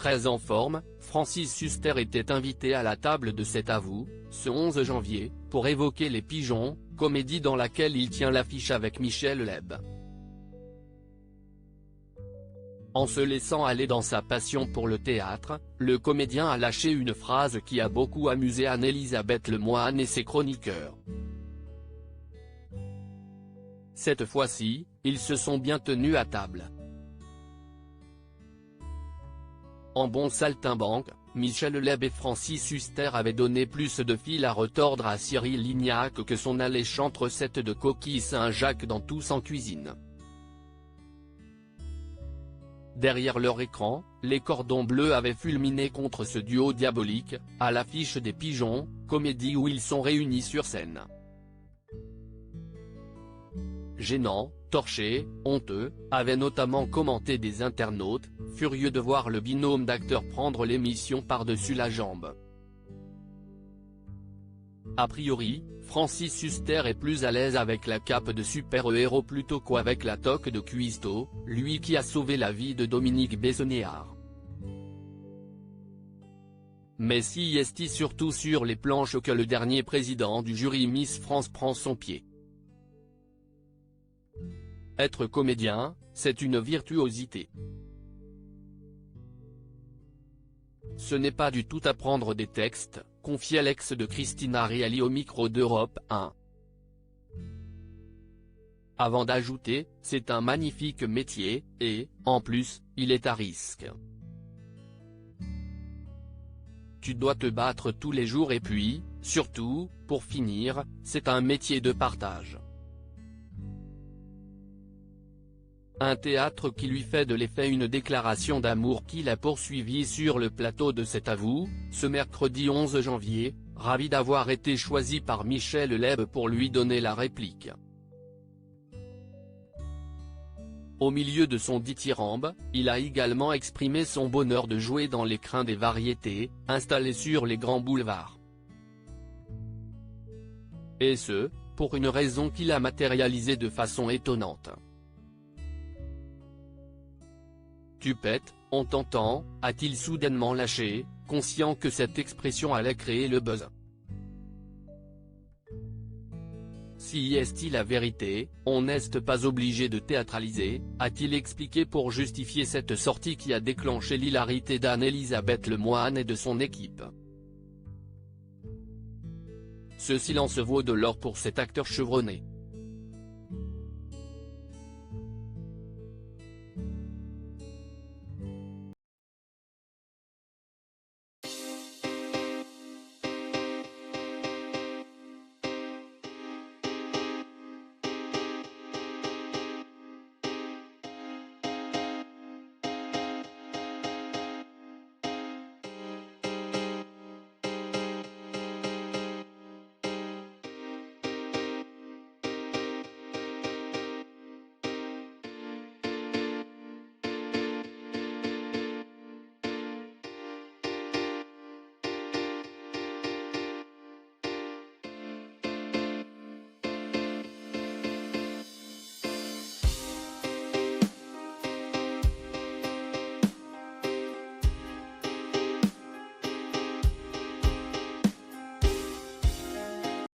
Très en forme, Francis Huster était invité à la table de cet avou, ce 11 janvier, pour évoquer Les Pigeons, comédie dans laquelle il tient l'affiche avec Michel Leb. En se laissant aller dans sa passion pour le théâtre, le comédien a lâché une phrase qui a beaucoup amusé Anne-Elisabeth Lemoine et ses chroniqueurs. Cette fois-ci, ils se sont bien tenus à table. En bon saltimbanque, Michel Leb et Francis Huster avaient donné plus de fil à retordre à Cyril Lignac que son alléchante recette de coquille Saint-Jacques dans Tous en cuisine. Derrière leur écran, les cordons bleus avaient fulminé contre ce duo diabolique, à l'affiche des Pigeons, comédie où ils sont réunis sur scène. Gênant, torché, honteux, avaient notamment commenté des internautes, furieux de voir le binôme d'acteurs prendre l'émission par-dessus la jambe. A priori, Francis Huster est plus à l'aise avec la cape de super-héros plutôt qu'avec la toque de cuistot, lui qui a sauvé la vie de Dominique Besnéard. Mais si est-il surtout sur les planches que le dernier président du jury Miss France prend son pied. Être comédien, c'est une virtuosité. Ce n'est pas du tout apprendre des textes, confie l'ex de Christina Reali au micro d'Europe 1. Avant d'ajouter, c'est un magnifique métier, et, en plus, il est à risque. Tu dois te battre tous les jours et puis, surtout, pour finir, c'est un métier de partage. Un théâtre qui lui fait de l'effet une déclaration d'amour qu'il a poursuivie sur le plateau de cet avou, ce mercredi 11 janvier, ravi d'avoir été choisi par Michel Leb pour lui donner la réplique. Au milieu de son dithyrambe, il a également exprimé son bonheur de jouer dans l'écrin des variétés, installés sur les grands boulevards. Et ce, pour une raison qu'il a matérialisée de façon étonnante. Tu pètes, on t'entend, a-t-il soudainement lâché, conscient que cette expression allait créer le buzz. Si est-il la vérité, on n'est pas obligé de théâtraliser, a-t-il expliqué pour justifier cette sortie qui a déclenché l'hilarité d'Anne-Elisabeth Lemoine et de son équipe. Ce silence vaut de l'or pour cet acteur chevronné.